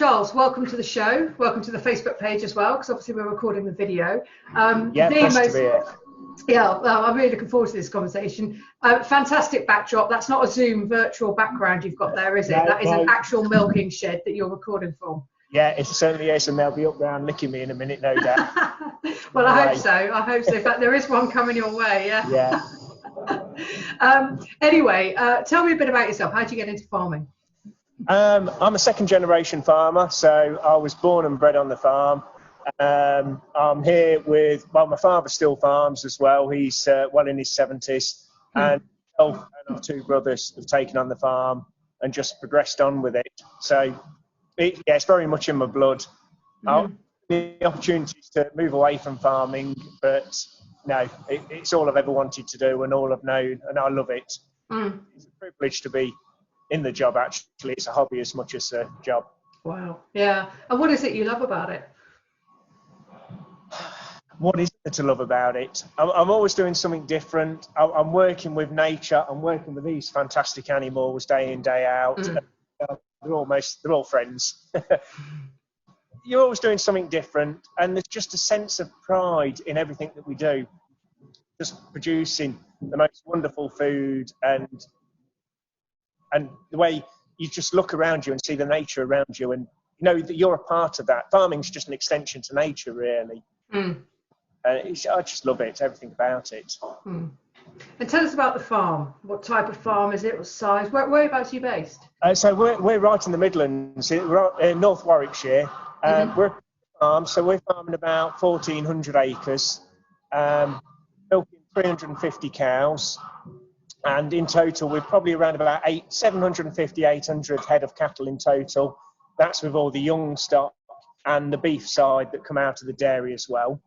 Charles, welcome to the show. Welcome to the Facebook page as well, because obviously we're recording the video. Yeah, pleased to be here. Yeah, well, I'm really looking forward to this conversation. Fantastic backdrop. That's not a Zoom virtual background you've got there, is it? No, That is no. an actual milking shed that you're recording from. Yeah, it certainly is, and they'll be up there and licking me in a minute, no doubt. Well, I hope so. I hope so. In fact, there is one coming your way. Yeah. Yeah. Anyway, tell me a bit about yourself. How did you get into farming? I'm a second generation farmer, so I was born and bred on the farm. I'm here with, well, my father still farms as well. He's well in his 70s, and myself and our two brothers have taken on the farm and just progressed on with it. So, it's very much in my blood. The opportunities to move away from farming, but no, it's all I've ever wanted to do and all I've known, and I love it. It's a privilege to be in the job, actually. It's a hobby as much as a job. Wow. Yeah. And what is it you love about it? What is there to love about it? I'm always doing something different. I'm working with nature. I'm working with these fantastic animals day in, day out. They're all friends. You're always doing something different, and there's just a sense of pride in everything that we do. Just producing the most wonderful food, and the way you just look around you and see the nature around you, and you know that you're a part of that. Farming's just an extension to nature, really. I just love it, everything about it. And tell us about the farm. What type of farm is it? What size? Whereabouts are you based? So we're right in the Midlands. We're in North Warwickshire. We're a farm, so we're farming about 1,400 acres, milking 350 cows, and in total we're probably around about 750, 800 head of cattle in total. That's with all the young stock and the beef side that come out of the dairy as well.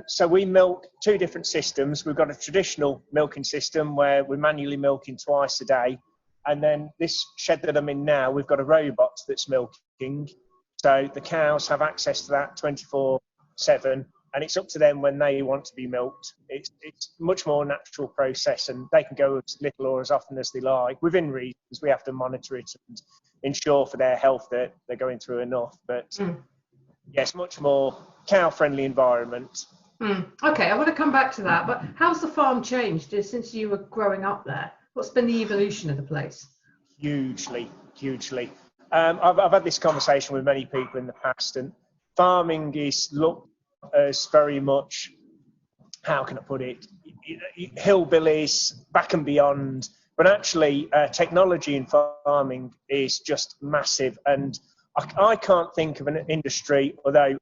So we milk two different systems. We've got a traditional milking system where we're manually milking twice a day. And then this shed that I'm in now, we've got a robot that's milking. So the cows have access to that 24/7, and it's up to them when they want to be milked. It's much more natural process, and they can go as little or as often as they like. Within reasons, we have to monitor it and ensure for their health that they're going through enough. But yes, much more cow-friendly environment. Okay, I want to come back to that, but how's the farm changed since you were growing up there? What's been the evolution of the place? Hugely. I've had this conversation with many people in the past, and farming is looked as very much, how can I put it, hillbillies, back and beyond. But actually, technology in farming is just massive, and I can't think of an industry, although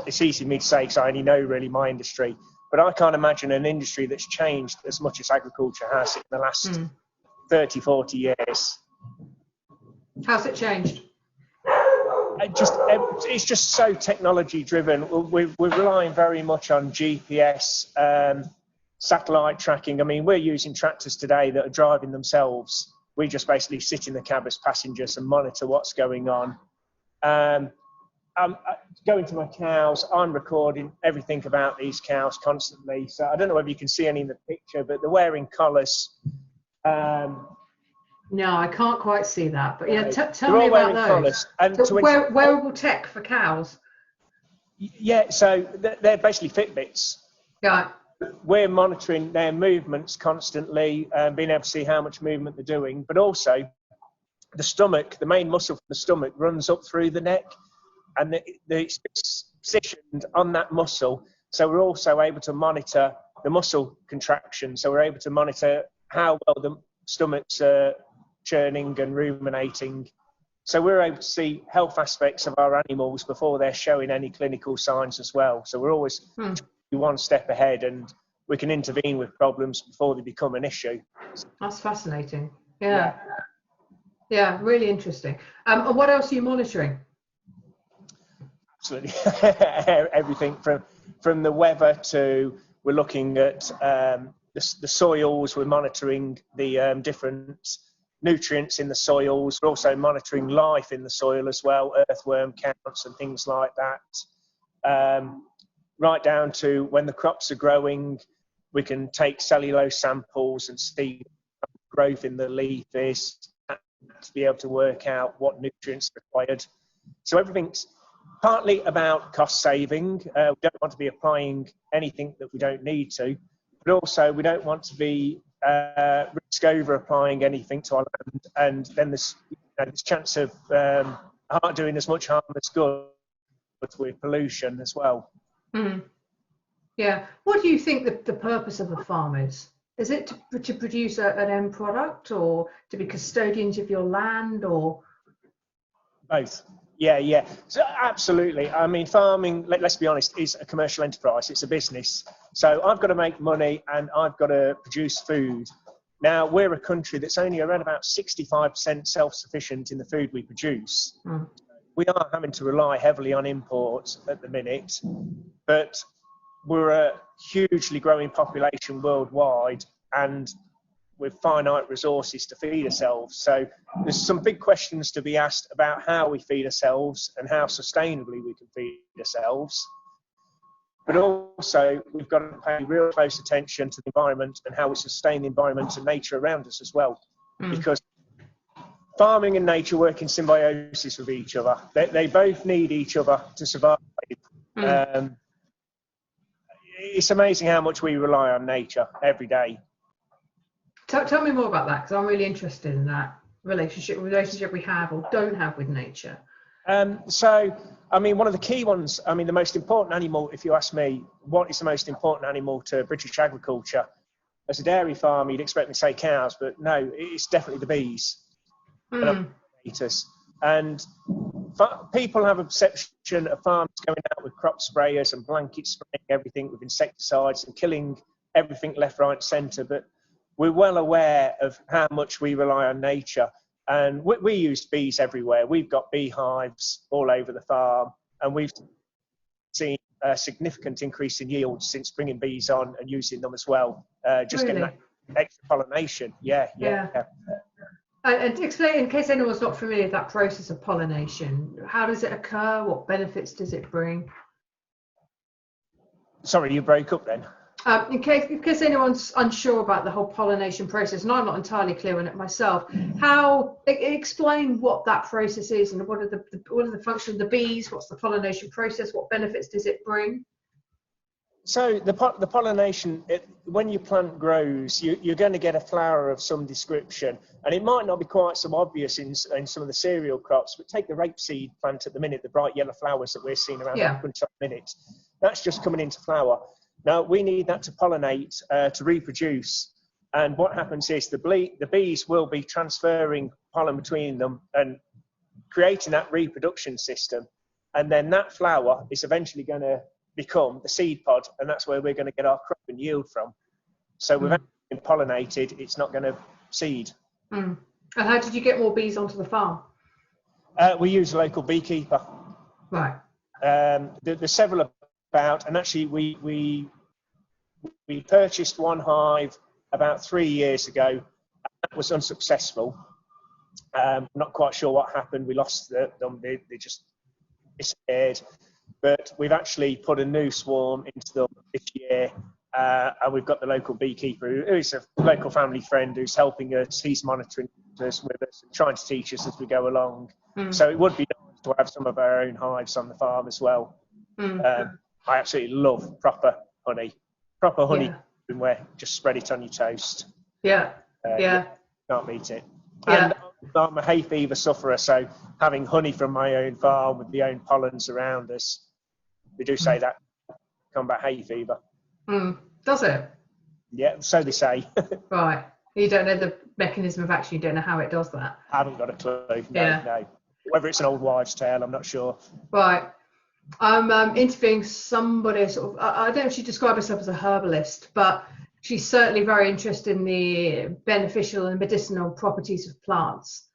it's easy for me to say because I only know really my industry, but I can't imagine an industry that's changed as much as agriculture has in the last 30, 40 years. How's it changed? It's just so technology driven. We're relying very much on GPS, satellite tracking. I mean, we're using tractors today that are driving themselves. We just basically sit in the cab as passengers and monitor what's going on. I'm going to my cows. I'm recording everything about these cows constantly. So I don't know whether you can see any in the picture, but they're wearing collars. No, I can't quite see that. But yeah, tell me about those. And so wearable tech for cows? Yeah, so they're basically Fitbits. Yeah. We're monitoring their movements constantly, being able to see how much movement they're doing, but also the stomach, the main muscle from the stomach runs up through the neck, and it's positioned on that muscle. So we're also able to monitor the muscle contraction. So we're able to monitor how well the stomach's churning and ruminating. So we're able to see health aspects of our animals before they're showing any clinical signs as well. So we're always one step ahead, and we can intervene with problems before they become an issue. That's fascinating. Yeah, really interesting. And what else are you monitoring? Absolutely everything from the weather to, we're looking at the soils. We're monitoring the different nutrients in the soils. We're also monitoring life in the soil as well, earthworm counts and things like that. Right down to when the crops are growing, we can take cellulose samples and see growth in the leaf is, to be able to work out what nutrients are required. So everything's partly about cost saving. We don't want to be applying anything that we don't need to, but also we don't want to be risk over applying anything to our land, and then there's this chance of doing as much harm as good with pollution as well. Mm. Yeah. What do you think the purpose of a farm is? Is it to produce an end product, or to be custodians of your land, or both? Yeah. So absolutely. I mean, farming, let's be honest, is a commercial enterprise. It's a business. So I've got to make money and I've got to produce food. Now, we're a country that's only around about 65% self-sufficient in the food we produce. Mm. We are having to rely heavily on imports at the minute, but we're a hugely growing population worldwide and with finite resources to feed ourselves. So there's some big questions to be asked about how we feed ourselves and how sustainably we can feed ourselves. But also we've got to pay real close attention to the environment and how we sustain the environment and nature around us as well. Because farming and nature work in symbiosis with each other. They both need each other to survive. It's amazing how much we rely on nature every day. Tell me more about that, because I'm really interested in that relationship we have or don't have with nature. So, I mean, one of the key ones, I mean, the most important animal, if you ask me, what is the most important animal to British agriculture? As a dairy farmer, you'd expect me to say cows, but no, it's definitely the bees. And people have a perception of farmers going out with crop sprayers and blanket spraying everything with insecticides and killing everything left, right, centre. But we're well aware of how much we rely on nature. And we use bees everywhere. We've got beehives all over the farm, and we've seen a significant increase in yield since bringing bees on and using them as well. Just getting that extra pollination. Yeah. And explain, in case anyone's not familiar with that process of pollination, how does it occur? What benefits does it bring? Sorry, you broke up then. In case anyone's unsure about the whole pollination process, and I'm not entirely clear on it myself, explain what that process is and what are the functions of the bees? What's the pollination process? What benefits does it bring? So the pollination, when your plant grows, you're going to get a flower of some description, and it might not be quite so obvious in some of the cereal crops, but take the rapeseed plant at the minute, the bright yellow flowers that we're seeing around that minute. That's just coming into flower. Now, we need that to pollinate, to reproduce. And what happens is the bees will be transferring pollen between them and creating that reproduction system. And then that flower is eventually going to become the seed pod, and that's where we're going to get our crop and yield from. So without being pollinated, it's not going to seed. And how did you get more bees onto the farm? We use a local beekeeper. Right. There's several about, and actually we purchased one hive about 3 years ago. That was unsuccessful. Not quite sure what happened. We lost them. They just disappeared. But we've actually put a new swarm into them this year, and we've got the local beekeeper who is a local family friend who's helping us. He's monitoring us with us and trying to teach us as we go along. So it would be nice to have some of our own hives on the farm as well. I absolutely love proper honey. Where just spread it on your toast. Can't beat it. And I'm a hay fever sufferer, so having honey from my own farm with the own pollens around us, they do say that combat hay fever. Does it? Yeah, so they say. Right. You don't know the mechanism of action. You don't know how it does that. I haven't got a clue. No. Whether it's an old wives' tale, I'm not sure. Right. I'm interviewing somebody, I don't know if she described herself as a herbalist, but she's certainly very interested in the beneficial and medicinal properties of plants,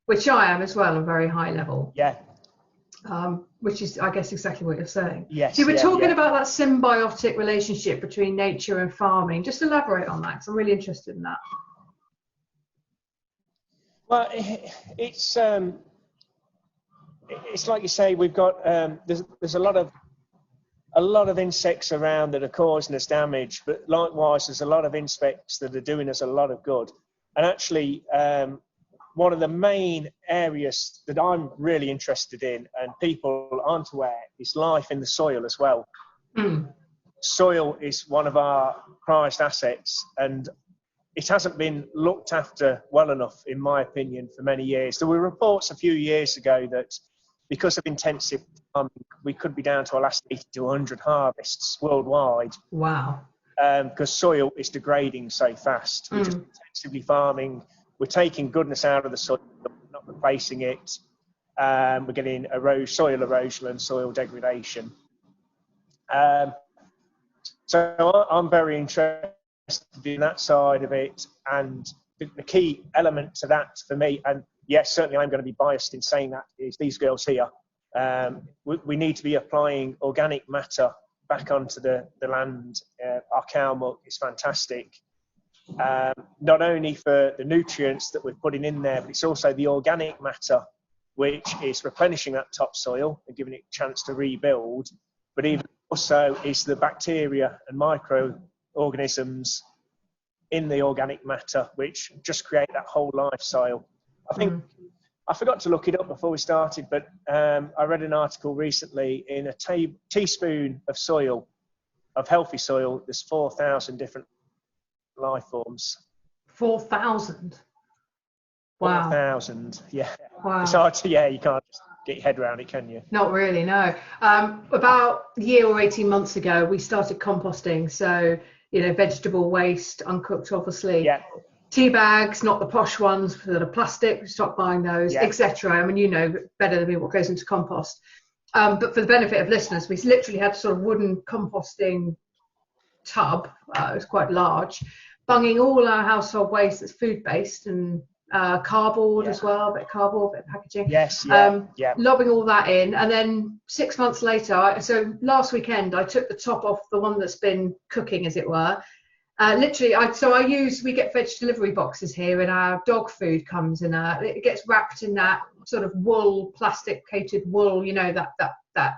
which I am as well, on a very high level. Yeah. Which is, I guess, exactly what you're saying. Yes. So we're talking about that symbiotic relationship between nature and farming. Just elaborate on that, because I'm really interested in that. Well, it's like you say, we've got there's a lot of insects around that are causing us damage, but likewise there's a lot of insects that are doing us a lot of good. And actually one of the main areas that I'm really interested in, and people aren't aware, is life in the soil as well. Soil is one of our prized assets, and it hasn't been looked after well enough, in my opinion, for many years. There were reports a few years ago that because of intensive farming, we could be down to our last 80 to 100 harvests worldwide. Wow. Because soil is degrading so fast. We're just intensively farming. We're taking goodness out of the soil, not replacing it. We're getting soil erosion and soil degradation. So I'm very interested in that side of it. And the key element to that for me, and yes, certainly I'm going to be biased in saying that, is these girls here. We need to be applying organic matter back onto the land. Our cow muck is fantastic. Not only for the nutrients that we're putting in there, but it's also the organic matter, which is replenishing that topsoil and giving it a chance to rebuild. But even also is the bacteria and microorganisms in the organic matter, which just create that whole lifestyle. I think I forgot to look it up before we started, but I read an article recently, in a teaspoon of soil, of healthy soil, there's 4,000 different life forms. 4,000? Wow. 4,000, yeah. Wow. It's hard to, you can't just get your head around it, can you? Not really, no. About a year or 18 months ago, we started composting. So, vegetable waste, uncooked, obviously. Yeah. Tea bags, not the posh ones that are plastic, stop buying those, etc. I mean, you know better than me what goes into compost. But for the benefit of listeners, we literally had sort of wooden composting tub. It was quite large, bunging all our household waste that's food-based and cardboard as well, a bit of cardboard, a bit of packaging. Yes, lobbing all that in. And then 6 months later, so last weekend, I took the top off the one that's been cooking, as it were. We get veg delivery boxes here, and our dog food comes in it gets wrapped in that sort of wool, plastic coated wool, that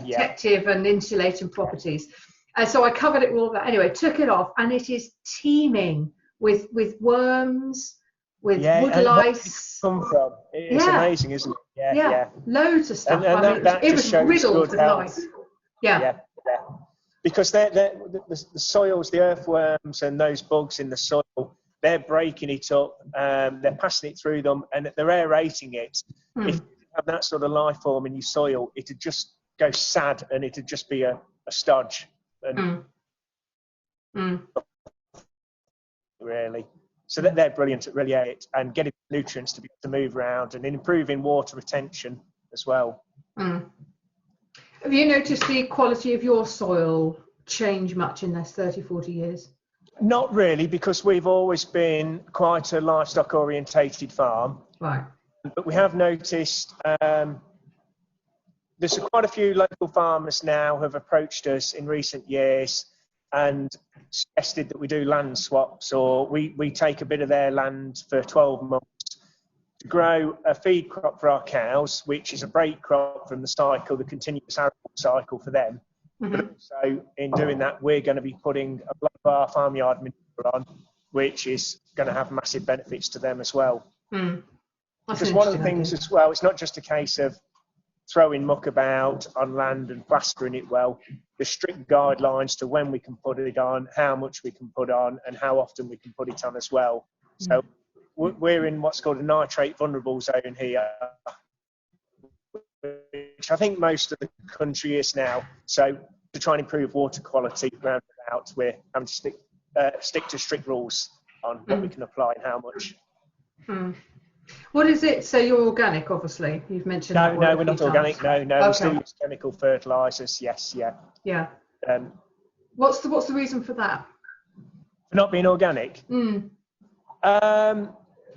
protective and insulating properties. And so I covered it with all that. Anyway, took it off, and it is teeming with worms, with wood lice. Come from? It's amazing, isn't it? Yeah. Loads of stuff. And it was riddled with lice. Yeah. Because the soils, the earthworms and those bugs in the soil, they're breaking it up, they're passing it through them, and they're aerating it. If you have that sort of life form in your soil, it'd just go sad, and it'd just be a stodge. Really. So they're brilliant at really it and getting nutrients to be able to move around and improving water retention as well. Have you noticed the quality of your soil change much in this 30, 40 years? Not really, because we've always been quite a livestock orientated farm. Right. But we have noticed there's quite a few local farmers now have approached us in recent years and suggested that we do land swaps, or we take a bit of their land for 12 months to grow a feed crop for our cows, which is a break crop from the cycle, the continuous arable cycle for them. But also in doing that, we're going to be putting a lot of our farmyard manure on, which is going to have massive benefits to them as well. Because one of the things as well, it's not just a case of throwing muck about on land and plastering it well. There's strict guidelines to when we can put it on, how much we can put on, and how often we can put it on as well. So we're in what's called a nitrate vulnerable zone here, which I think most of the country is now. So to try and improve water quality round about, we're having to stick to strict rules on what we can apply and how much. What is it? So you're organic, obviously. You've mentioned. No, we're not organic. No. Okay. We still use chemical fertilisers. Yes, yeah. What's the reason for that? For not being organic.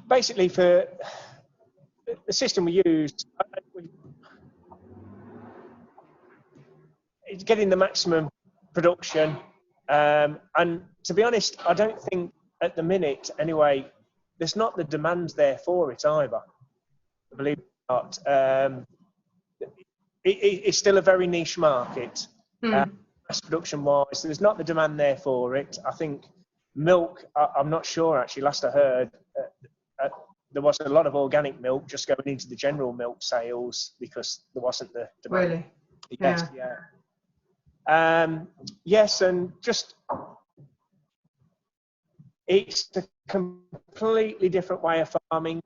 Basically, for the system we use, it's getting the maximum production. And to be honest, I don't think at the minute, anyway, there's not the demand there for it either, believe it or not. It's still a very niche market. Mass production wise, there's not the demand there for it. I think milk, I'm not sure actually, last I heard, there was a lot of organic milk just going into the general milk sales because there wasn't the demand. Really? Yes, yes, and just it's a completely different way of farming.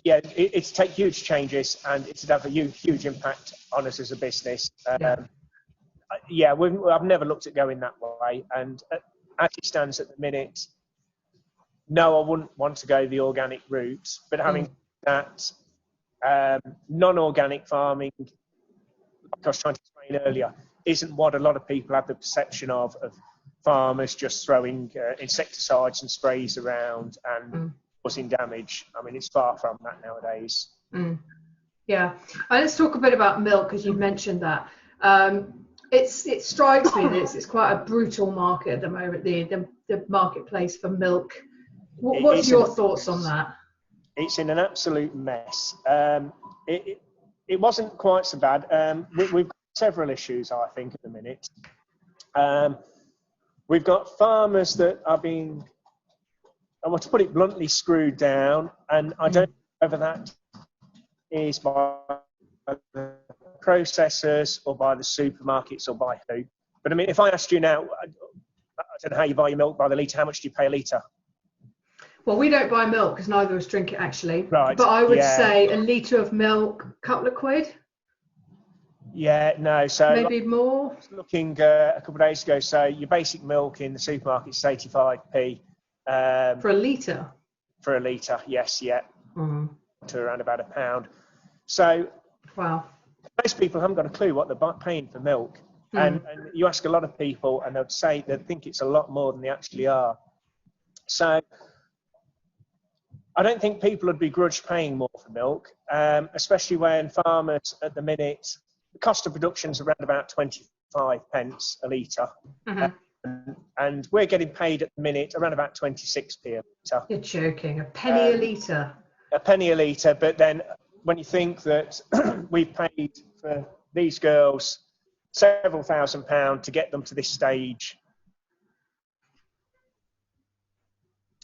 It's take huge changes, and it's have a huge impact on us as a business. I've never looked at going that way, and as it stands at the minute, no, I wouldn't want to go the organic route. But having that, non-organic farming, like I was trying to explain earlier, isn't what a lot of people have the perception of farmers just throwing insecticides and sprays around and causing damage. I mean, it's far from that nowadays. Yeah. Let's talk a bit about milk, because you've mentioned that. It strikes me that it's quite a brutal market at the moment, the marketplace for milk. What's your thoughts on that? It's in an absolute mess. It wasn't quite so bad. We've got several issues, I think, at the minute. We've got farmers that are being, I want to put it bluntly, screwed down, and I don't know whether that is by the processors or by the supermarkets or by who. But I mean, if I asked you now, I don't know how you buy your milk by the litre, how much do you pay a litre? Well, we don't buy milk because neither of us drink it, actually. Right. But I would say a litre of milk, a couple of quid. Yeah, no. So maybe more. Looking a couple of days ago, so your basic milk in the supermarket is 85p. For a litre? For a litre, yes, yeah. To around about £1. So wow. Most people haven't got a clue what they're paying for milk. And you ask a lot of people and they'll say they think it's a lot more than they actually are. So I don't think people would begrudge paying more for milk, especially when farmers at the minute, the cost of production is around about 25 pence a litre. And we're getting paid at the minute around about 26p a litre. You're joking, a penny a litre? A penny a litre, but then when you think that we've paid for these girls several £1,000s to get them to this stage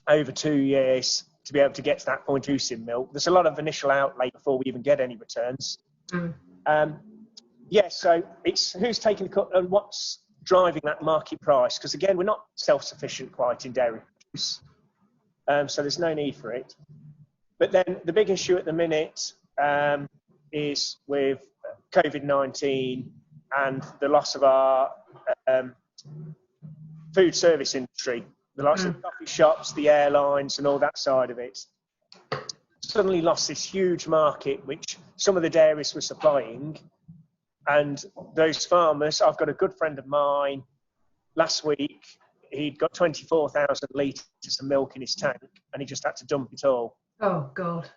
over 2 years to be able to get to that point producing milk, there's a lot of initial outlay before we even get any returns. So it's who's taking the cut and what's driving that market price, because again, we're not self-sufficient quite in dairy produce, so there's no need for it. But then the big issue at the minute is with COVID-19 and the loss of our food service industry, the likes of the coffee shops, the airlines and all that side of it. Suddenly lost this huge market which some of the dairies were supplying, and those farmers, I've got a good friend of mine, last week he'd got 24,000 litres of milk in his tank and he just had to dump it all. Oh God.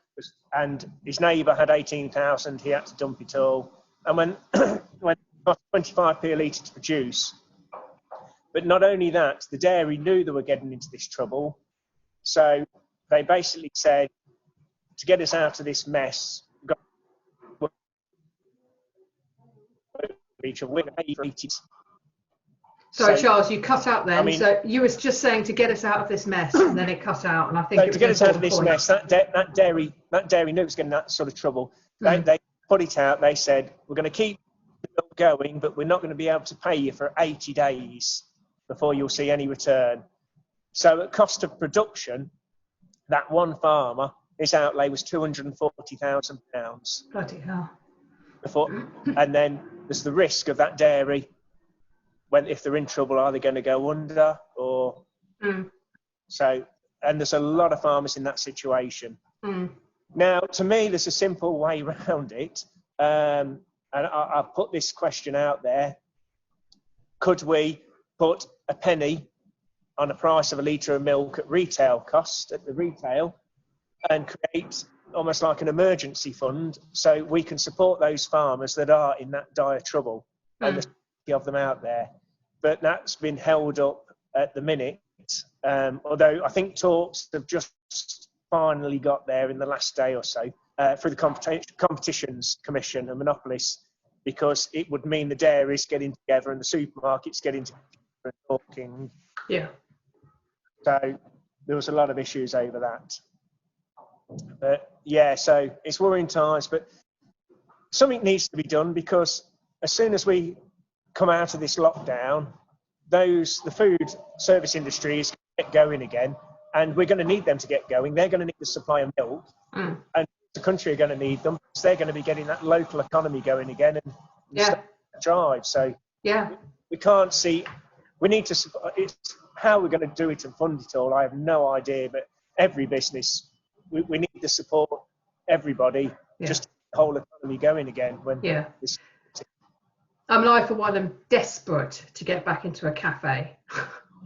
And his neighbour had 18,000, he had to dump it all. And when it got 25p a litre to produce, but not only that, the dairy knew they were getting into this trouble. So they basically said, to get us out of this mess, Sorry, Charles, you cut out then. I mean, so you were just saying to get us out of this mess, and then it cut out. And I think so to get us out of this mess, that dairy knew it was getting that sort of trouble. They put it out. They said, we're going to keep the milk going, but we're not going to be able to pay you for 80 days before you'll see any return. So at cost of production, that one farmer, his outlay was £240,000. Bloody hell. And then there's the risk of that dairy, if they're in trouble, are they going to go under or so? And there's a lot of farmers in that situation. Now, to me, there's a simple way around it, and I'll put this question out there: could we put a penny on the price of a litre of milk at retail cost at the retail, and create almost like an emergency fund so we can support those farmers that are in that dire trouble, and there's plenty of them out there? But that's been held up at the minute, although I think talks have just finally got there in the last day or so through the Competitions Commission and monopolists, because it would mean the dairies getting together and the supermarkets getting together and talking. Yeah. So there was a lot of issues over that. But yeah, so it's worrying times, but something needs to be done, because as soon as we come out of this lockdown, the food service industry is get going again, and we're going to need them to get going. They're going to need the supply of milk, and the country are going to need them, because they're going to be getting that local economy going again and drive. So we can't see. We need to. It's how we're going to do it and fund it all. I have no idea, but every business, we need to support everybody just to keep the whole economy going again. I for one am desperate to get back into a cafe.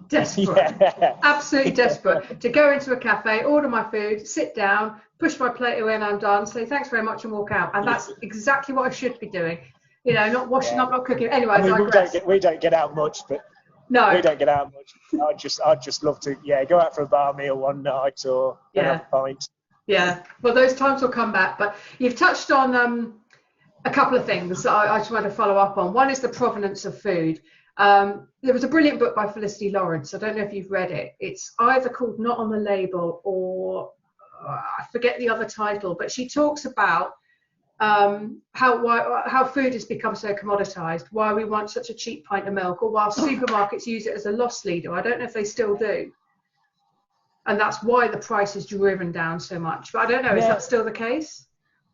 Desperate, absolutely desperate to go into a cafe, order my food, sit down, push my plate away, and I'm done. Say thanks very much and walk out. And that's exactly what I should be doing. You know, not washing up, not cooking. Anyway, we don't get out much, but we don't get out much. I'd just love to go out for a bar meal one night or have a pint. Yeah, well, those times will come back. But you've touched on a couple of things that I just want to follow up on. One is the provenance of food. There was a brilliant book by Felicity Lawrence. I don't know if you've read it. It's either called Not on the Label or I forget the other title, but she talks about how food has become so commoditized, why we want such a cheap pint of milk, or why supermarkets use it as a loss leader. I don't know if they still do. And that's why the price is driven down so much. But I don't know, is that still the case?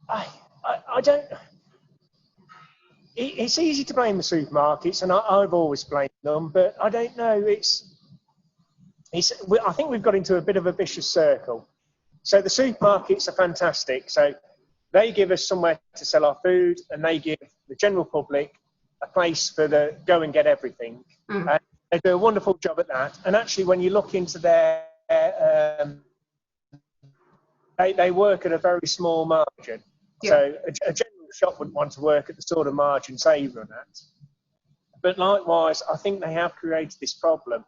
I don't. It's easy to blame the supermarkets, and I've always blamed them, but I don't know. I think we've got into a bit of a vicious circle. So the supermarkets are fantastic. So they give us somewhere to sell our food, and they give the general public a place for the go and get everything. And they do a wonderful job at that. And actually, when you look into their, they work at a very small margin. So a general shop wouldn't want to work at the sort of margins they run at. But likewise, I think they have created this problem.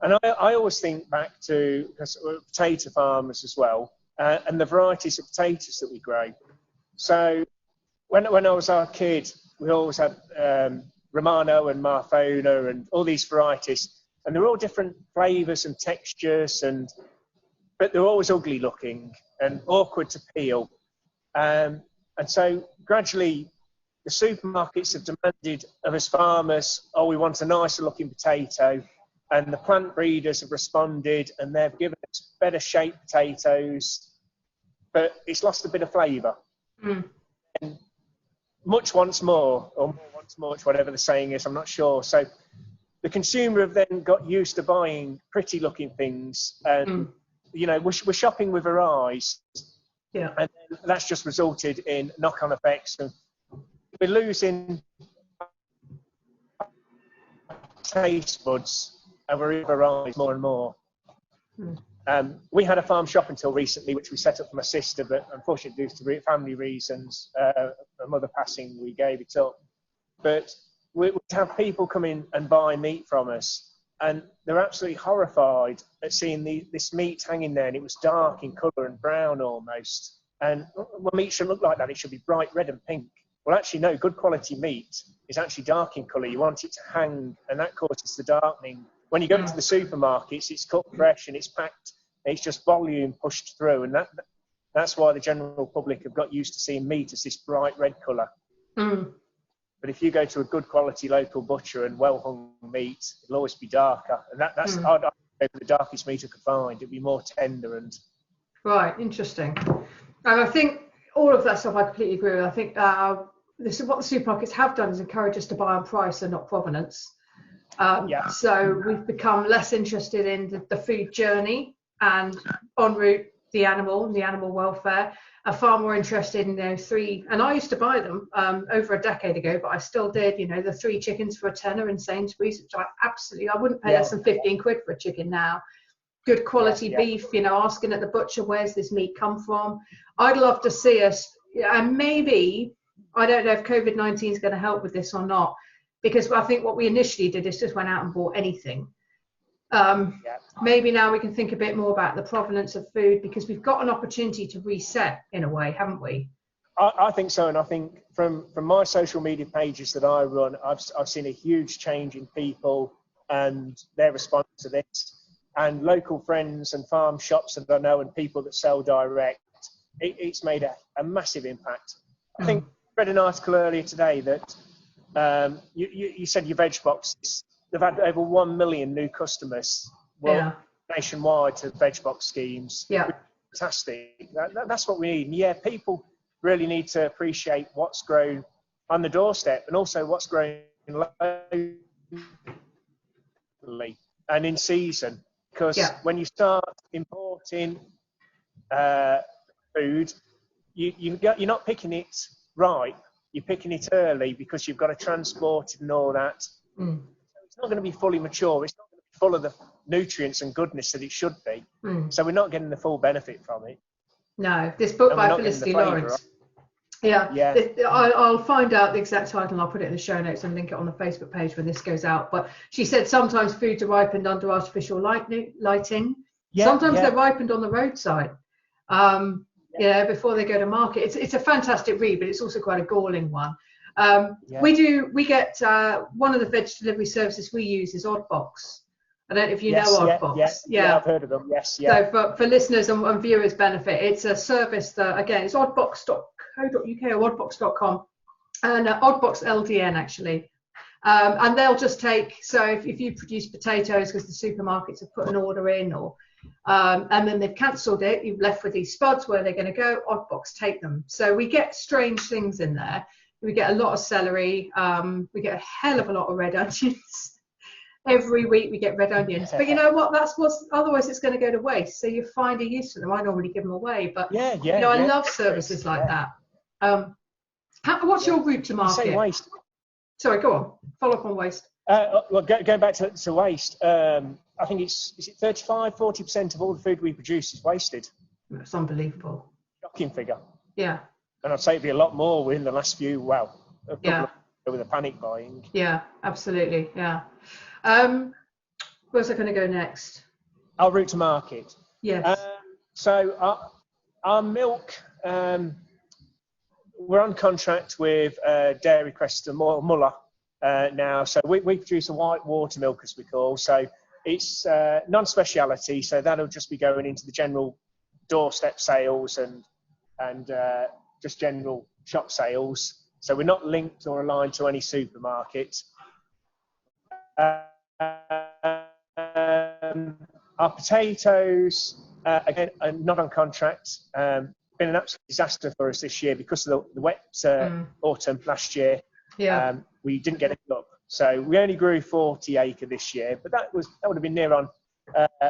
And I always think back to potato farmers as well, and the varieties of potatoes that we grow. So when I was a kid, we always had Romano and Marfona and all these varieties, and they're all different flavours and textures, but they're always ugly looking and awkward to peel. And so gradually the supermarkets have demanded of us farmers, we want a nicer looking potato, and the plant breeders have responded and they've given us better shaped potatoes, but it's lost a bit of flavour. And much wants more, or more wants much, whatever the saying is, I'm not sure. So the consumer have then got used to buying pretty looking things, and we're shopping with our eyes. And then that's just resulted in knock-on effects, and we're losing taste buds and we're in our eyes more and more. We had a farm shop until recently, which we set up for my sister, but unfortunately due to family reasons, her mother passing, we gave it up. But we would have people come in and buy meat from us, and they're absolutely horrified at seeing this meat hanging there, and it was dark in colour and brown almost. And well, meat shouldn't look like that, it should be bright red and pink. Well, actually, no, good quality meat is actually dark in colour. You want it to hang, and that causes the darkening. When you go into the supermarkets, it's cut fresh and it's packed, and it's just volume pushed through, and that's why the general public have got used to seeing meat as this bright red colour. But if you go to a good quality local butcher and well-hung meat, it'll always be darker. And that's I'd go for the darkest meat I could find. It'd be more tender and... Right, interesting. And I think all of that stuff I completely agree with. I think what the supermarkets have done is encourage us to buy on price and not provenance. So we've become less interested in the food journey and en route the animal welfare, are far more interested in and I used to buy them over a decade ago, but I still did, the 3 chickens for a tenner in Sainsbury's, which I wouldn't pay less than 15 quid for a chicken now. Good quality beef, asking at the butcher, where's this meat come from? I'd love to see us, and maybe, I don't know if COVID-19 is going to help with this or not, because I think what we initially did is just went out and bought anything. Maybe now we can think a bit more about the provenance of food, because we've got an opportunity to reset in a way, haven't we? I think so, and I think from my social media pages that I run, I've seen a huge change in people and their response to this. and local friends and farm shops that I know and people that sell direct, it's made a massive impact. I think I read an article earlier today that you said your veg boxes, they've had over 1 million new customers nationwide to veg box schemes. Yeah. Fantastic. That's what we need. And yeah, people really need to appreciate what's grown on the doorstep and also what's grown locally and in season. Because when you start importing food, you're not picking it ripe, you're picking it early because you've got to transport it and all that. So it's not going to be fully mature. It's not going to be full of the nutrients and goodness that it should be. So we're not getting the full benefit from it. No, this book by Felicity Lawrence. Yeah. I'll find out the exact title and I'll put it in the show notes and link it on the Facebook page when this goes out. But she said sometimes foods are ripened under artificial lighting. Sometimes they're ripened on the roadside. Before they go to market. It's a fantastic read, but it's also quite a galling one. We get one of the veg delivery services we use is Oddbox. I don't know if you know Oddbox. Yeah, I've heard of them. Yes, So for listeners and viewers' benefit, it's a service that, again, it's oddbox.co.uk or oddbox.com, and Oddbox LDN actually. And they'll just take, so if you produce potatoes because the supermarkets have put an order in, or and then they've cancelled it, you've left with these spuds, where they're going to go, Oddbox take them. So we get strange things in there. We get a lot of celery, we get a hell of a lot of red onions. Every week we get red onions, but you know what? Otherwise it's going to go to waste. So you find a use for them. I normally give them away, but I love services like that. What's your route to market? You say waste. Sorry, go on. Follow up on waste. Well, going back to waste, I think is it 35-40% of all the food we produce is wasted. That's unbelievable. Shocking figure. Yeah. And I'd say it'd be a lot more within the last few. With the panic buying. Yeah, absolutely. Yeah. Where's I going to go next? Our route to market. Yes. So our milk, we're on contract with Dairy Crest and Muller now. So we produce a white water milk, as we call. So it's non-speciality. So that'll just be going into the general doorstep sales and just general shop sales. So we're not linked or aligned to any supermarket. Our potatoes, again, are not on contract. Been an absolute disaster for us this year because of the wet autumn last year. We didn't get it up, so we only grew 40 acre this year. But that would have been near on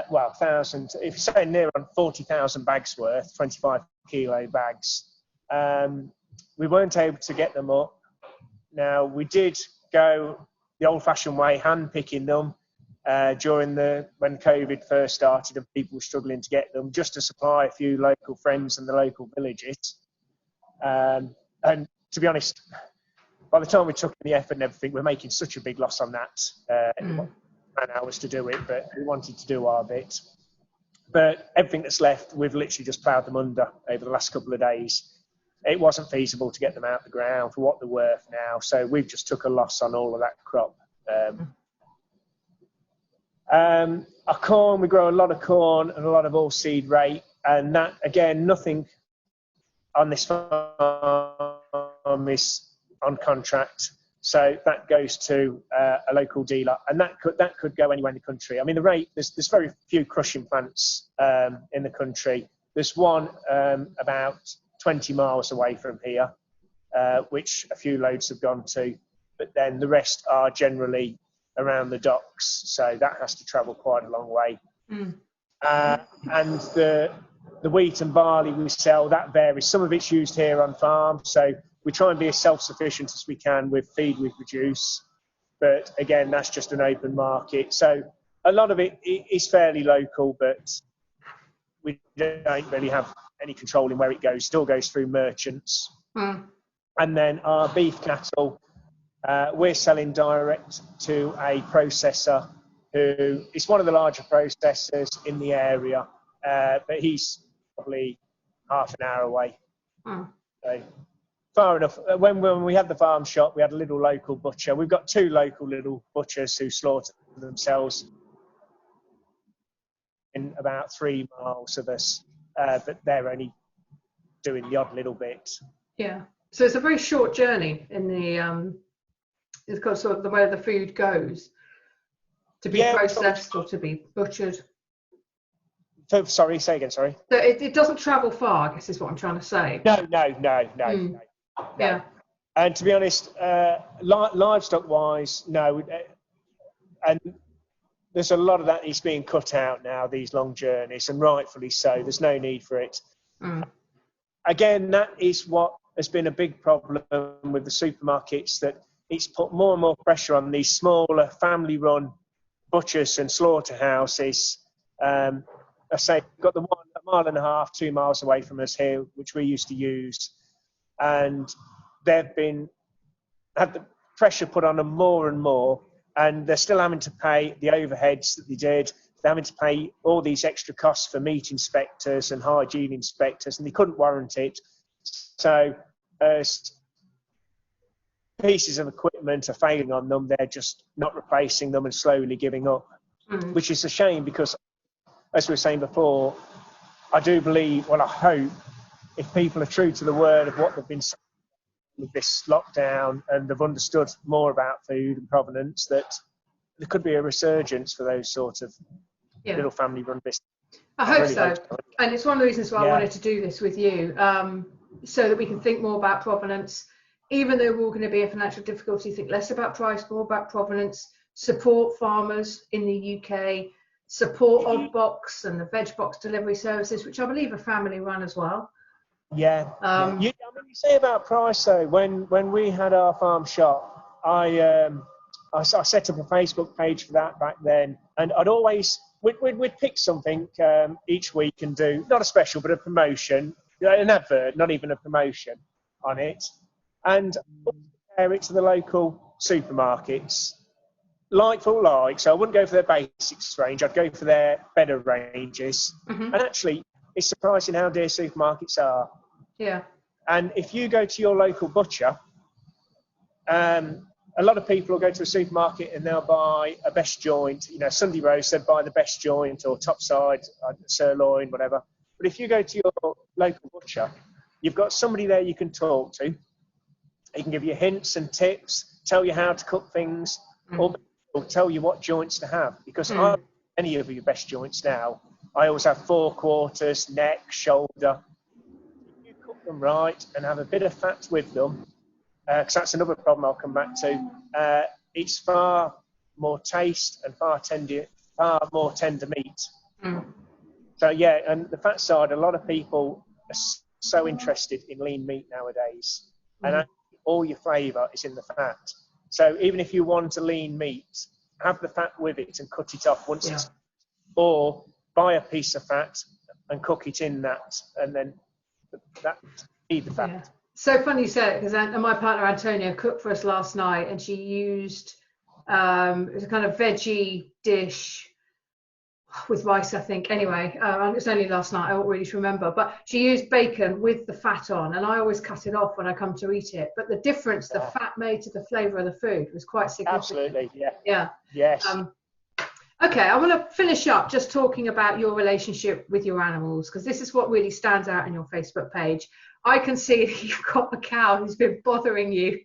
1,000. If you say near on 40,000 bags worth, 25 kilo bags. We weren't able to get them up. Now we did go the old-fashioned way, hand picking them during when COVID first started and people were struggling to get them, just to supply a few local friends and the local villages. And to be honest, by the time we took in the effort and everything, we're making such a big loss on that. Man hours to do it, but we wanted to do our bit. But everything that's left, we've literally just ploughed them under over the last couple of days. It wasn't feasible to get them out of the ground for what they're worth now, so we've just took a loss on all of that crop. Our corn, we grow a lot of corn and a lot of all seed rape, and that, again, nothing on this farm is on contract, so that goes to a local dealer, and that could go anywhere in the country. I mean, the rape, there's very few crushing plants in the country. There's one about 20 miles away from here, which a few loads have gone to, but then the rest are generally around the docks, so that has to travel quite a long way. And the wheat and barley we sell, that varies. Some of it's used here on farm, so we try and be as self-sufficient as we can with feed we produce, but again, that's just an open market. So a lot of it is fairly local, but we don't really have any control in where it goes. Still goes through merchants. And then our beef cattle, we're selling direct to a processor who is one of the larger processors in the area, but he's probably half an hour away. So far enough. When we had the farm shop, we had a little local butcher. We've got two local little butchers who slaughter themselves. within about 3 miles of us, but they're only doing the odd little bit. Yeah. So it's a very short journey in the it's got sort of the way the food goes to be processed or to be butchered. So, sorry, say again, sorry. So it doesn't travel far, I guess is what I'm trying to say. No. Yeah. And to be honest, livestock-wise, no. And there's a lot of that is being cut out now, these long journeys, and rightfully so. There's no need for it. Again, that is what has been a big problem with the supermarkets, that it's put more and more pressure on these smaller family-run butchers and slaughterhouses. I say, we've got the one 1.5 miles, 2 miles away from us here, which we used to use, and they've had the pressure put on them more and more, and they're still having to pay the overheads that they did. They're having to pay all these extra costs for meat inspectors and hygiene inspectors, and they couldn't warrant it. So pieces of equipment are failing on them. They're just not replacing them and slowly giving up, which is a shame, because, as we were saying before, I do believe, well, I hope, if people are true to the word of what they've been saying with this lockdown and they've understood more about food and provenance, that there could be a resurgence for those sort of little family-run businesses. I hope so. And it's one of the reasons why I wanted to do this with you, so that we can think more about provenance. Even though we're all going to be in financial difficulty, think less about price, more about provenance, support farmers in the UK, support Odd Box and the Veg Box delivery services, which I believe are family run as well. Yeah. You say about price though. When we had our farm shop, I set up a Facebook page for that back then, and I'd always we'd pick something each week and do not a special but a promotion, an advert, not even a promotion on it, and compare it to the local supermarkets. Like for like, so I wouldn't go for their basics range, I'd go for their better ranges. And actually, it's surprising how dear supermarkets are. Yeah. And if you go to your local butcher, a lot of people will go to a supermarket and they'll buy a best joint, Sunday roast, they'd buy the best joint or top side, sirloin, whatever. But if you go to your local butcher, you've got somebody there you can talk to. He can give you hints and tips, tell you how to cook things, or tell you what joints to have. Because I have any of your best joints now. I always have 4 quarters, neck, shoulder. If you cook them right and have a bit of fat with them, because that's another problem I'll come back to, it's far more taste and far more tender meat. So yeah, and the fat side, a lot of people are so interested in lean meat nowadays, and actually all your flavour is in the fat. So even if you want a lean meat, have the fat with it and cut it off once it's, or buy a piece of fat and cook it in that, and then that feed the fat. Yeah. So funny you said it, because my partner Antonia cooked for us last night, and she used it was a kind of veggie dish with rice, I think. Anyway, it was only last night, I don't really remember, but she used bacon with the fat on, and I always cut it off when I come to eat it. But the difference the fat made to the flavour of the food was quite significant. Absolutely, yeah. Yeah. Yes. Okay, I want to finish up just talking about your relationship with your animals, because this is what really stands out in your Facebook page. I can see that you've got a cow who's been bothering you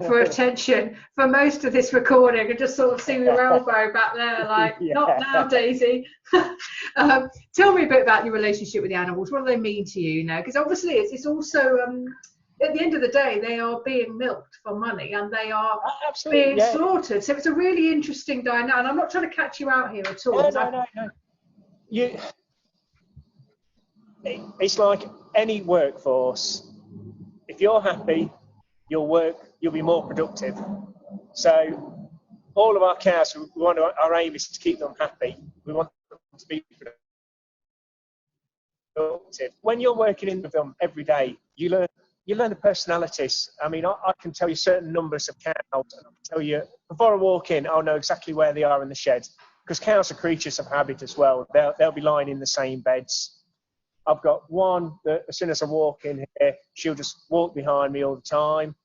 for attention for most of this recording, and just sort of see your elbow back there, like, not now, Daisy. Tell me a bit about your relationship with the animals. What do they mean to you now? Because obviously it's also, at the end of the day, they are being milked for money, and they are being slaughtered. So it's a really interesting dynamic, and I'm not trying to catch you out here at all. No. It's like any workforce. If you're happy, you'll be more productive. So all of our cows, our aim is to keep them happy. We want them to be productive. When you're working in with them every day, you learn the personalities. I mean, I can tell you certain numbers of cows, and I can tell you before I walk in, I'll know exactly where they are in the shed, because cows are creatures of habit as well. They'll be lying in the same beds. I've got one that as soon as I walk in here, she'll just walk behind me all the time.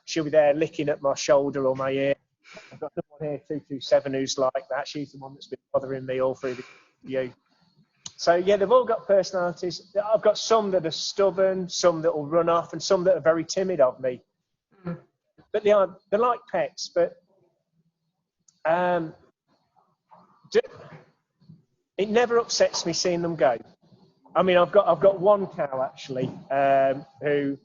She'll be there licking at my shoulder or my ear. I've got another one here, 227, who's like that. She's the one that's been bothering me all through the video. So yeah, they've all got personalities. I've got some that are stubborn, some that will run off, and some that are very timid of me. Mm. But they're like pets. But it never upsets me seeing them go. I mean, I've got one cow actually who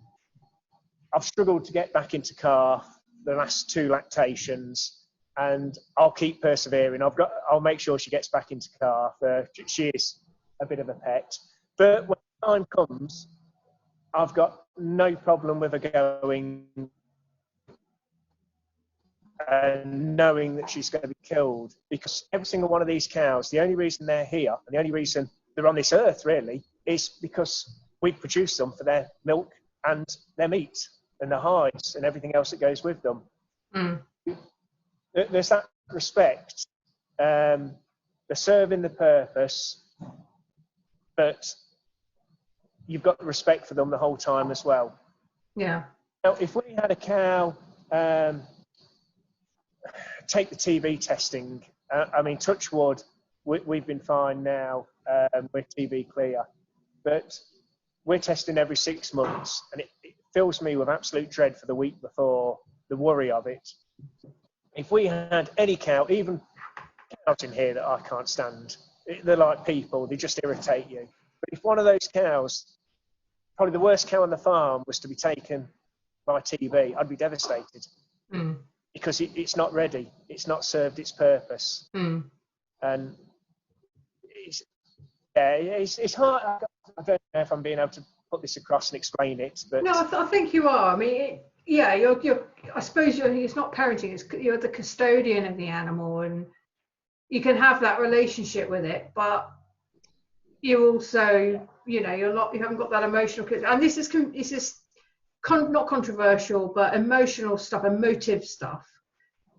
I've struggled to get back into calf the last 2 lactations, and I'll keep persevering. I'll make sure she gets back into calf. She is a bit of a pet, but when the time comes, I've got no problem with her going and knowing that she's going to be killed, because every single one of these cows, the only reason they're here and the only reason they're on this earth really is because we produce them for their milk and their meat and their hides and everything else that goes with them. Mm. There's that respect. They're serving the purpose, but you've got respect for them the whole time as well. Yeah. Now, if we had a cow, take the TB testing. I mean, touch wood, we've been fine now. We're TB clear, but we're testing every 6 months, and it fills me with absolute dread for the week before, the worry of it. If we had any cow, even cows in here that I can't stand, they're like people, they just irritate you. But if one of those cows, probably the worst cow on the farm, was to be taken by TB, I'd be devastated. Mm. Because it's not ready, it's not served its purpose. Mm. And it's hard. I don't know if I'm being able to put this across and explain it, but no, I think you are. I mean, you're. I suppose it's not parenting. You're the custodian of the animal, and you can have that relationship with it, but you also, you haven't got that emotional. And this is not controversial, but emotional stuff, emotive stuff.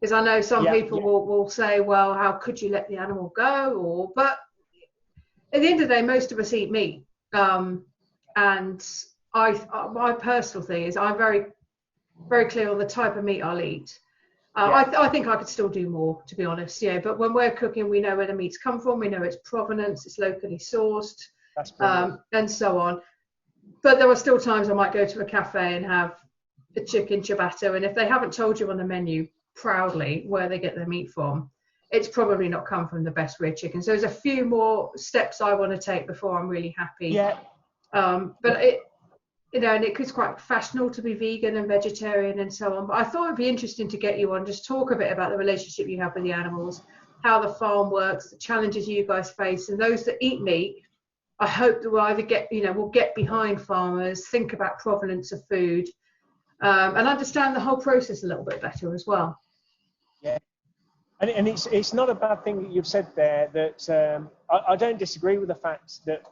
Because I know some people will say, well, how could you let the animal go? But at the end of the day, most of us eat meat. And my personal thing is I'm very, very clear on the type of meat I'll eat. I think I could still do more, to be honest. Yeah, but when we're cooking, we know where the meat's come from. We know it's provenance, it's locally sourced, and so on. But there are still times I might go to a cafe and have a chicken ciabatta, and if they haven't told you on the menu proudly where they get their meat from, it's probably not come from the best reared chicken. So there's a few more steps I want to take before I'm really happy. Yeah. But and it is quite fashionable to be vegan and vegetarian and so on. But I thought it'd be interesting to get you on, just talk a bit about the relationship you have with the animals, how the farm works, the challenges you guys face, and those that eat meat. I hope that we'll either we'll get behind farmers, think about provenance of food, and understand the whole process a little bit better as well. Yeah, and it's not a bad thing that you've said there. That I don't disagree with the fact that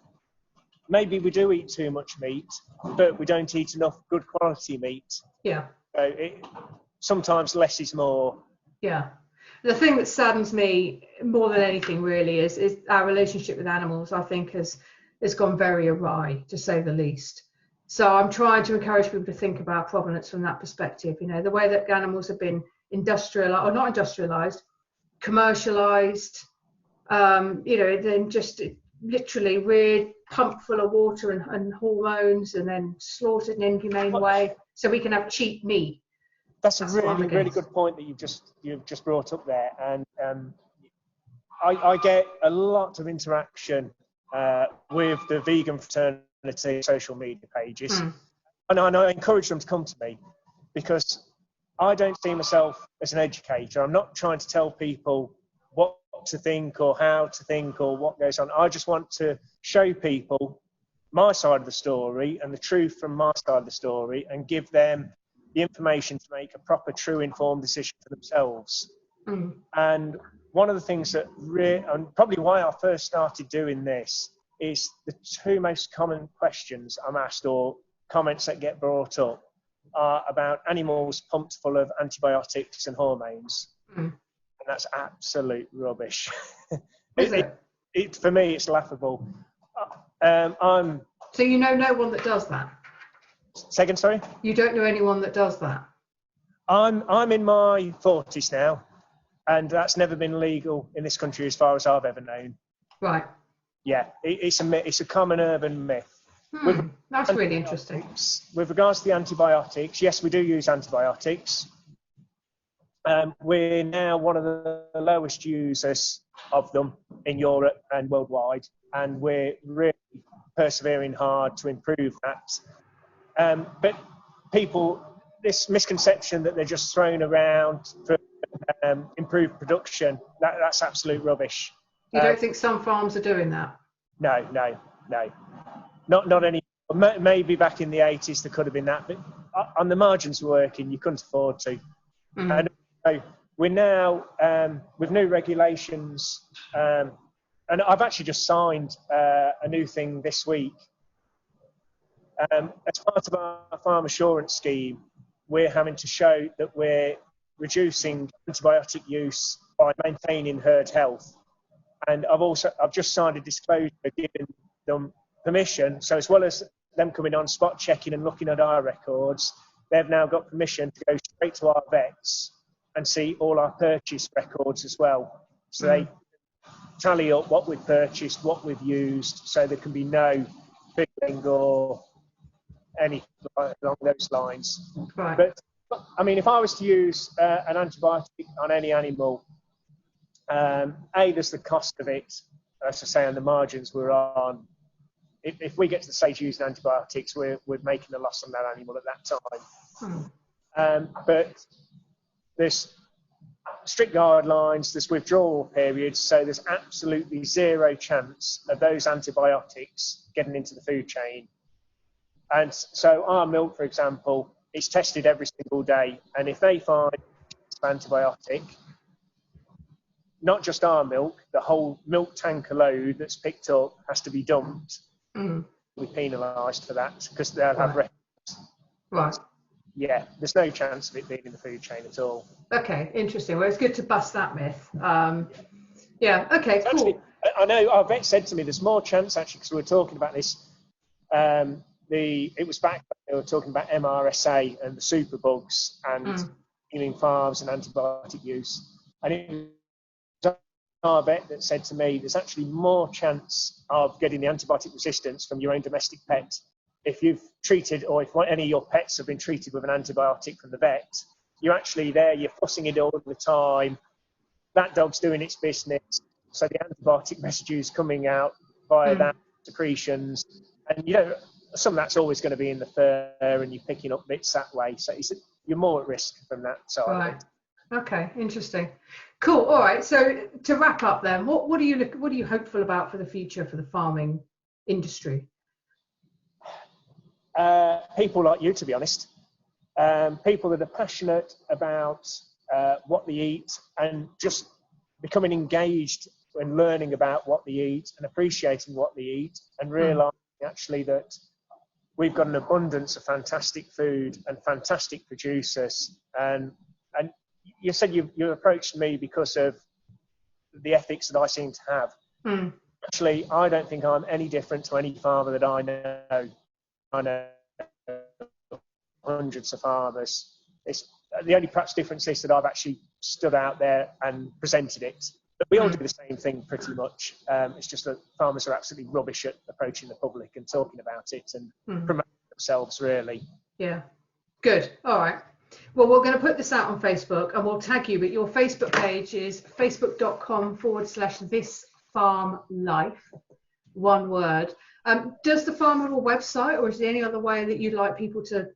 maybe we do eat too much meat, but we don't eat enough good quality meat. Yeah. So sometimes less is more. Yeah. The thing that saddens me more than anything really is our relationship with animals. I think has gone very awry, to say the least. So I'm trying to encourage people to think about provenance from that perspective. The way that animals have been industrialized, or not industrialized, commercialized, then just literally reared, pumped full of water and hormones, and then slaughtered in an inhumane way, so we can have cheap meat. That's a really good point that you've just brought up there, and I get a lot of interaction with the vegan fraternity social media pages, and I encourage them to come to me, because I don't see myself as an educator. I'm not trying to tell people what to think or how to think or what goes on. I just want to show people my side of the story and the truth from my side of the story, and give them the information to make a proper, true, informed decision for themselves. And one of the things that and probably why I first started doing this, is the 2 most common questions I'm asked, or comments that get brought up, are about animals pumped full of antibiotics and hormones. And that's absolute rubbish. For me, it's laughable. So no one that does that? Second, sorry? You don't know anyone that does that? I'm in my 40s now, and that's never been legal in this country as far as I've ever known. Right. Yeah, it's a common urban myth. That's really interesting. With regards to the antibiotics, yes, we do use antibiotics. We're now one of the lowest users of them in Europe and worldwide, and we're really persevering hard to improve that. But people, this misconception that they're just thrown around for improved production, that's absolute rubbish. You don't think some farms are doing that? No. Not any. Maybe back in the 80s there could have been that, but on the margins working, you couldn't afford to. And so we're now with new regulations, and I've actually just signed a new thing this week. As part of our farm assurance scheme, we're having to show that we're reducing antibiotic use by maintaining herd health. And I've just signed a disclosure giving them permission. So as well as them coming on spot checking and looking at our records, they've now got permission to go straight to our vets and see all our purchase records as well. So they tally up what we've purchased, what we've used, so there can be no fiddling or anything along those lines. Right. But I mean, if I was to use an antibiotic on any animal, there's the cost of it, as I say, and the margins we're on. If we get to the stage of using antibiotics, we're making a loss on that animal at that time. But there's strict guidelines, there's withdrawal periods, so there's absolutely zero chance of those antibiotics getting into the food chain. And so our milk, for example, is tested every single day, and if they find an antibiotic, not just our milk, the whole milk tanker load that's picked up has to be dumped. We're penalised for that because they'll have records. Right. Yeah, there's no chance of it being in the food chain at all. Okay, interesting. Well, it's good to bust that myth. Yeah, okay, cool. Actually, I know our vet said to me there's more chance, actually, because we were talking about this. It was back when they were talking about MRSA and the superbugs and healing farms and antibiotic use. And it was our vet that said to me there's actually more chance of getting the antibiotic resistance from your own domestic pet if you've treated, or if any of your pets have been treated with an antibiotic from the vet. You're actually there, you're fussing it all the time, that dog's doing its business, so the antibiotic residue is coming out via that secretions, and you know, some of that's always going to be in the fur and you're picking up bits that way, so you're more at risk from that side. Right. Okay, interesting. Cool. All right. So to wrap up then, what are you hopeful about for the future for the farming industry? People like you, to be honest. People that are passionate about what they eat and just becoming engaged and learning about what they eat and appreciating what they eat and realising actually that we've got an abundance of fantastic food and fantastic producers. And you said you approached me because of the ethics that I seem to have. Actually, I don't think I'm any different to any farmer that I know. I know hundreds of farmers. The only perhaps difference is that I've actually stood out there and presented it. But we all do the same thing pretty much. It's just that farmers are absolutely rubbish at approaching the public and talking about it and promoting themselves, really. Yeah. Good. All right. Well, we're going to put this out on Facebook and we'll tag you, but your Facebook page is facebook.com/thisfarmlife, one word. Does the farm have a website, or is there any other way that you'd like people to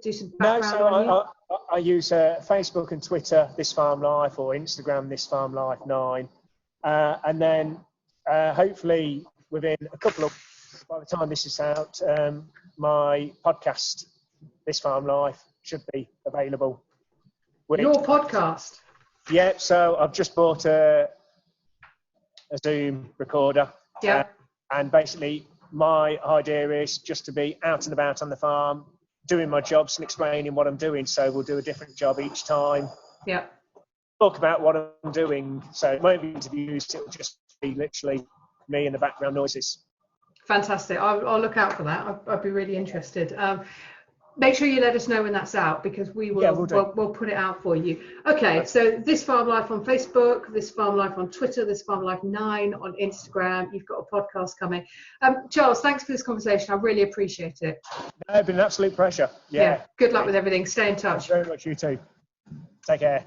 do some background on you? I use Facebook and Twitter, This Farm Life, or Instagram, This Farm Life 9. And then hopefully within a couple of, by the time this is out, my podcast, This Farm Life, should be available. Your podcast? Yeah, so I've just bought a Zoom recorder. Yeah. And basically my idea is just to be out and about on the farm, doing my jobs and explaining what I'm doing. So we'll do a different job each time. Yeah. Talk about what I'm doing. So it won't be interviews, it'll just be literally me and the background noises. Fantastic. I'll look out for that. I'd be really interested. Make sure you let us know when that's out, because we will. Yeah, we'll put it out for you. Okay, so This Farm Life on Facebook, This Farm Life on Twitter, This Farm Life 9 on Instagram. You've got a podcast coming. Charles, thanks for this conversation. I really appreciate it. No, it's been an absolute pleasure. Yeah. Good luck with everything. Stay in touch. Very much, you too. Take care.